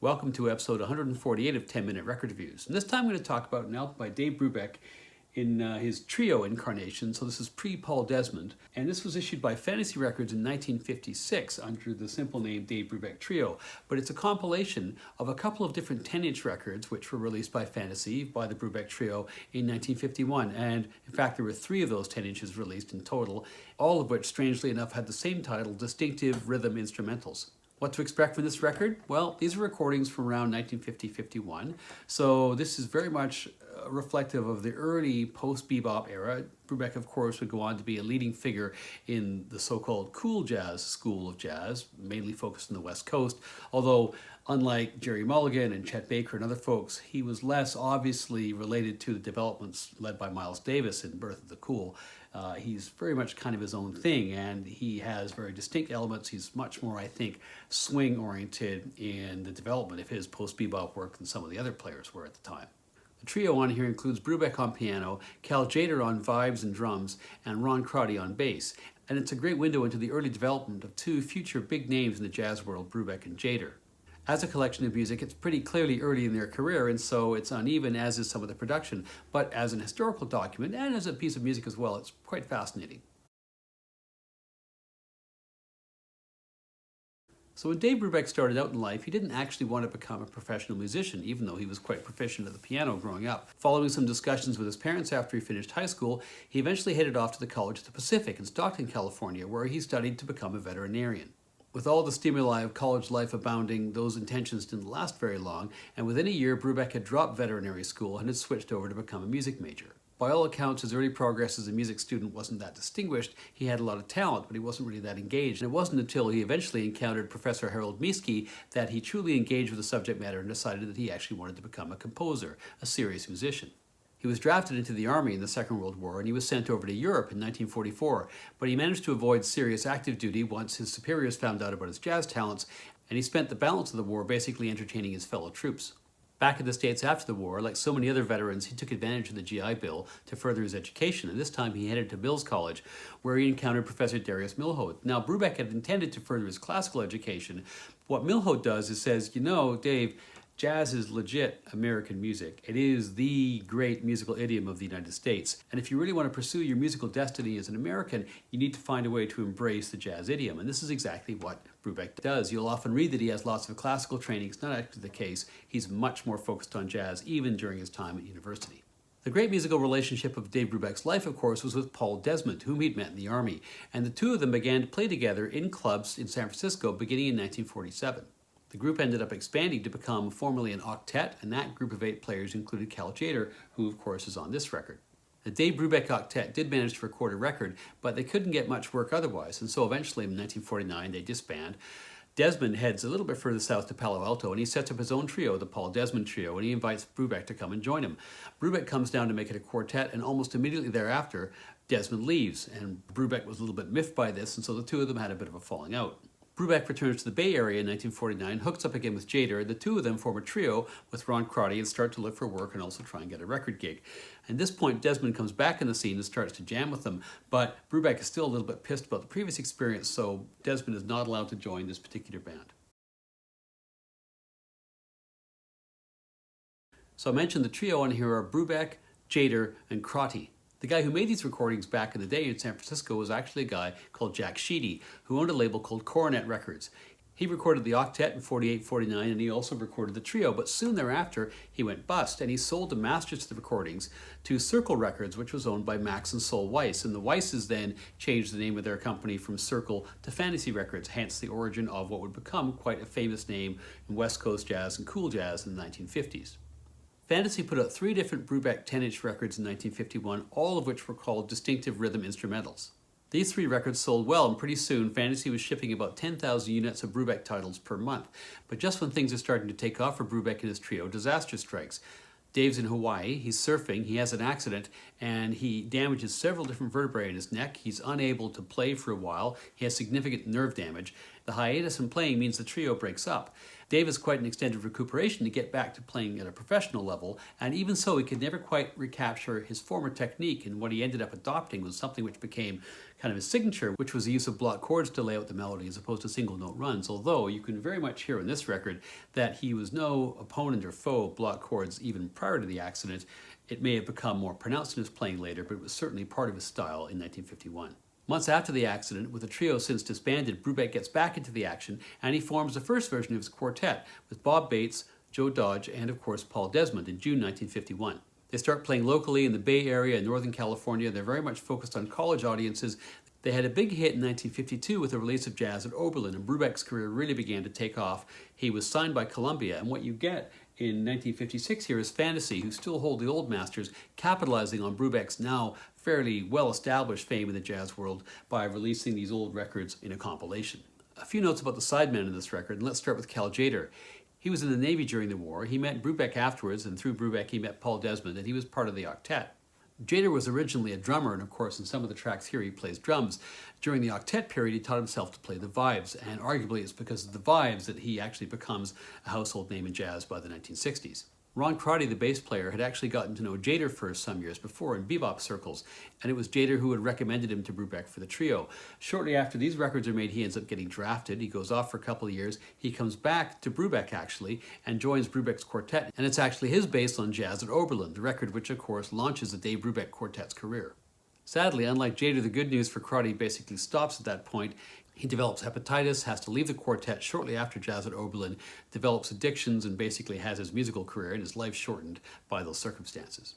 Welcome to episode 148 of 10 Minute Record Reviews. And this time I'm going to talk about an album by Dave Brubeck in his trio incarnation. So this is pre-Paul Desmond. And this was issued by Fantasy Records in 1956 under the simple name Dave Brubeck Trio. But it's a compilation of a couple of different 10-inch records which were released by Fantasy by the Brubeck Trio in 1951. And in fact, there were 3 of those 10 inches released in total, all of which, strangely enough, had the same title, Distinctive Rhythm Instrumentals. What to expect from this record? Well, these are recordings from around 1950-51, so this is very much reflective of the early post-bebop era. Brubeck, of course, would go on to be a leading figure in the so-called cool jazz school of jazz, mainly focused on the West Coast, although unlike Jerry Mulligan and Chet Baker and other folks, he was less obviously related to the developments led by Miles Davis in Birth of the Cool. He's very much kind of his own thing, and he has very distinct elements. He's much more, I think, swing-oriented in the development of his post-bebop work than some of the other players were at the time. The trio on here includes Brubeck on piano, Cal Tjader on vibes and drums, and Ron Crotty on bass. And it's a great window into the early development of 2 future big names in the jazz world, Brubeck and Tjader. As a collection of music, it's pretty clearly early in their career, and so it's uneven, as is some of the production. But as an historical document, and as a piece of music as well, it's quite fascinating. So when Dave Brubeck started out in life, he didn't actually want to become a professional musician, even though he was quite proficient at the piano growing up. Following some discussions with his parents after he finished high school, he eventually headed off to the College of the Pacific in Stockton, California, where he studied to become a veterinarian. With all the stimuli of college life abounding, those intentions didn't last very long, and within a year, Brubeck had dropped veterinary school and had switched over to become a music major. By all accounts, his early progress as a music student wasn't that distinguished. He had a lot of talent, but he wasn't really that engaged. And it wasn't until he eventually encountered Professor Harold Miesky that he truly engaged with the subject matter and decided that he actually wanted to become a composer, a serious musician. He was drafted into the army in the Second World War, and he was sent over to Europe in 1944, but he managed to avoid serious active duty once his superiors found out about his jazz talents, and he spent the balance of the war basically entertaining his fellow troops. Back in the States after the war, like so many other veterans, he took advantage of the GI Bill to further his education, and this time he headed to Mills College, where he encountered Professor Darius Milhaud. Now, Brubeck had intended to further his classical education. What Milhaud does is says, you know, Dave, jazz is legit American music. It is the great musical idiom of the United States. And if you really want to pursue your musical destiny as an American, you need to find a way to embrace the jazz idiom. And this is exactly what Brubeck does. You'll often read that he has lots of classical training. It's not actually the case. He's much more focused on jazz, even during his time at university. The great musical relationship of Dave Brubeck's life, of course, was with Paul Desmond, whom he'd met in the Army. And the two of them began to play together in clubs in San Francisco beginning in 1947. The group ended up expanding to become formally an octet, and that group of 8 players included Cal Tjader, who of course is on this record. The Dave Brubeck Octet did manage to record a record, but they couldn't get much work otherwise, and so eventually in 1949 they disband. Desmond heads a little bit further south to Palo Alto, and he sets up his own trio, the Paul Desmond Trio, and he invites Brubeck to come and join him. Brubeck comes down to make it a quartet, and almost immediately thereafter, Desmond leaves, and Brubeck was a little bit miffed by this, and so the two of them had a bit of a falling out. Brubeck returns to the Bay Area in 1949, hooks up again with Tjader, and the two of them form a trio with Ron Crotty and start to look for work and also try and get a record gig. At this point, Desmond comes back in the scene and starts to jam with them, but Brubeck is still a little bit pissed about the previous experience, so Desmond is not allowed to join this particular band. So I mentioned the trio on here are Brubeck, Tjader, and Crotty. The guy who made these recordings back in the day in San Francisco was actually a guy called Jack Sheedy, who owned a label called Coronet Records. He recorded the octet in 48-49, and he also recorded the trio, but soon thereafter he went bust, and he sold the masters to the recordings to Circle Records, which was owned by Max and Sol Weiss, and the Weisses then changed the name of their company from Circle to Fantasy Records, hence the origin of what would become quite a famous name in West Coast jazz and cool jazz in the 1950s. Fantasy put out 3 different Brubeck 10-inch records in 1951, all of which were called Distinctive Rhythm Instrumentals. These 3 records sold well, and pretty soon Fantasy was shipping about 10,000 units of Brubeck titles per month. But just when things are starting to take off for Brubeck and his trio, disaster strikes. Dave's in Hawaii, he's surfing, he has an accident, and he damages several different vertebrae in his neck. He's unable to play for a while, he has significant nerve damage, The hiatus in playing means the trio breaks up. Dave has quite an extended recuperation to get back to playing at a professional level, and even so he could never quite recapture his former technique, and what he ended up adopting was something which became kind of his signature, which was the use of block chords to lay out the melody as opposed to single note runs, although you can very much hear in this record that he was no opponent or foe of block chords even prior to the accident. It may have become more pronounced in his playing later, but it was certainly part of his style in 1951. Months after the accident, with the trio since disbanded, Brubeck gets back into the action and he forms the first version of his quartet with Bob Bates, Joe Dodge, and of course Paul Desmond in June 1951. They start playing locally in the Bay Area in Northern California. They're very much focused on college audiences. They had a big hit in 1952 with the release of Jazz at Oberlin, and Brubeck's career really began to take off. He was signed by Columbia, and what you get in 1956 here is Fantasy, who still hold the old masters, capitalizing on Brubeck's now fairly well-established fame in the jazz world by releasing these old records in a compilation. A few notes about the sidemen in this record, and let's start with Cal Tjader. He was in the Navy during the war. He met Brubeck afterwards, and through Brubeck he met Paul Desmond, and he was part of the octet. Tjader was originally a drummer, and of course in some of the tracks here he plays drums. During the octet period he taught himself to play the vibes, and arguably it's because of the vibes that he actually becomes a household name in jazz by the 1960s. Ron Crotty, the bass player, had actually gotten to know Tjader for some years before in bebop circles, and it was Tjader who had recommended him to Brubeck for the trio. Shortly after these records are made, he ends up getting drafted. He goes off for a couple of years. He comes back to Brubeck, actually, and joins Brubeck's quartet, and it's actually his bass on Jazz at Oberlin, the record which, of course, launches the Dave Brubeck Quartet's career. Sadly, unlike Tjader, the good news for Crotty basically stops at that point. He develops hepatitis, has to leave the quartet shortly after Jazz at Oberlin, develops addictions, and basically has his musical career and his life shortened by those circumstances.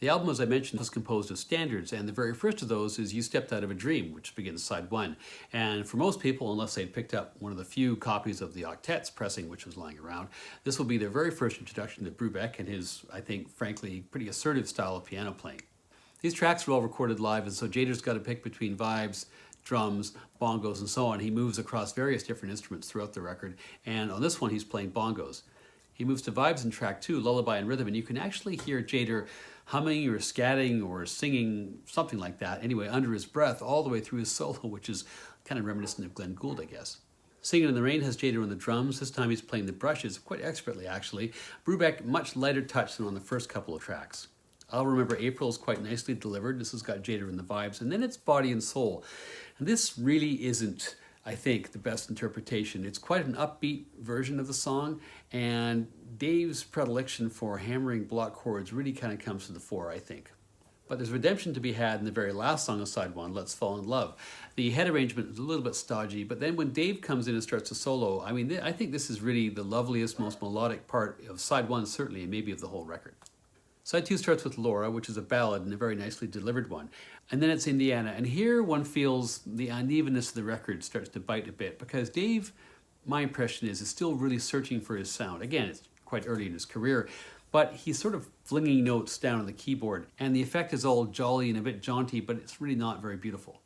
The album, as I mentioned, was composed of standards, and the very first of those is You Stepped Out of a Dream, which begins side one. And for most people, unless they'd picked up one of the few copies of the octet's pressing which was lying around, this will be their very first introduction to Brubeck and his, I think, frankly, pretty assertive style of piano playing. These tracks were all recorded live, and so Tjader's got to pick between vibes, drums, bongos, and so on. He moves across various different instruments throughout the record, and on this one he's playing bongos. He moves to vibes in track 2, lullaby and rhythm, and you can actually hear Tjader humming or scatting or singing, something like that, anyway, under his breath all the way through his solo, which is kind of reminiscent of Glenn Gould, I guess. Singing in the Rain has Tjader on the drums. This time he's playing the brushes, quite expertly actually. Brubeck, much lighter touch than on the first couple of tracks. I'll Remember April is quite nicely delivered. This has got Tjader in the vibes, and then it's Body and Soul. And this really isn't, I think, the best interpretation. It's quite an upbeat version of the song, and Dave's predilection for hammering block chords really kind of comes to the fore, I think. But there's redemption to be had in the very last song of side one, Let's Fall in Love. The head arrangement is a little bit stodgy, but then when Dave comes in and starts to solo, I mean, I think this is really the loveliest, most melodic part of side one, certainly, and maybe of the whole record. Side 2 starts with Laura, which is a ballad and a very nicely delivered one. And then it's Indiana. And here one feels the unevenness of the record starts to bite a bit because Dave, my impression is still really searching for his sound. Again, it's quite early in his career, but he's sort of flinging notes down on the keyboard. And the effect is all jolly and a bit jaunty, but it's really not very beautiful.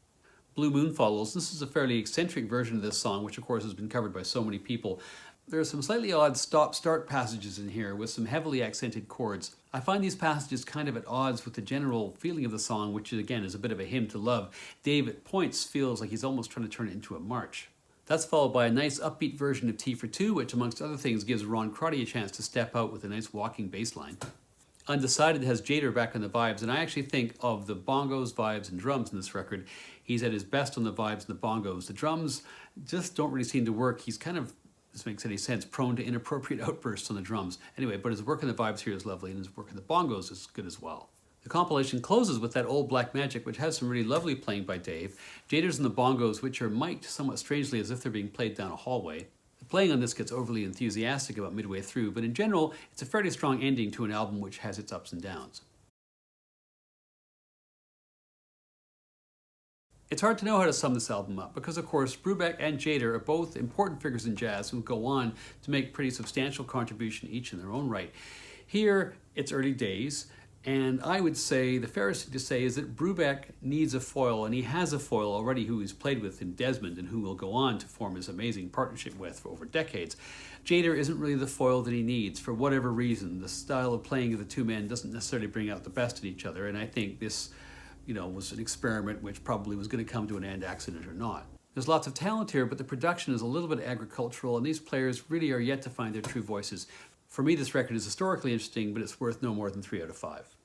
Blue Moon follows. This is a fairly eccentric version of this song, which of course has been covered by so many people. There are some slightly odd stop-start passages in here with some heavily accented chords. I find these passages kind of at odds with the general feeling of the song, which again is a bit of a hymn to love. Dave at points feels like he's almost trying to turn it into a march. That's followed by a nice upbeat version of Tea for Two, which amongst other things gives Ron Crotty a chance to step out with a nice walking bass line. Undecided has Tjader back on the vibes, and I actually think of the bongos, vibes, and drums in this record. He's at his best on the vibes and the bongos. The drums just don't really seem to work. He's kind of, this makes any sense, prone to inappropriate outbursts on the drums. Anyway, but his work on the vibes here is lovely, and his work on the bongos is good as well. The compilation closes with that Old Black Magic, which has some really lovely playing by Dave. Tjader's on the bongos, which are mic'd somewhat strangely as if they're being played down a hallway. The playing on this gets overly enthusiastic about midway through, but in general, it's a fairly strong ending to an album which has its ups and downs. It's hard to know how to sum this album up because, of course, Brubeck and Tjader are both important figures in jazz who go on to make pretty substantial contribution each in their own right. Here, it's early days, and I would say the fairest thing to say is that Brubeck needs a foil, and he has a foil already who he's played with in Desmond and who will go on to form his amazing partnership with for over decades. Tjader isn't really the foil that he needs for whatever reason. The style of playing of the two men doesn't necessarily bring out the best in each other, and I think this was an experiment which probably was going to come to an end, accident or not. There's lots of talent here, but the production is a little bit agricultural, and these players really are yet to find their true voices. For me, this record is historically interesting, but it's worth no more than 3 out of 5.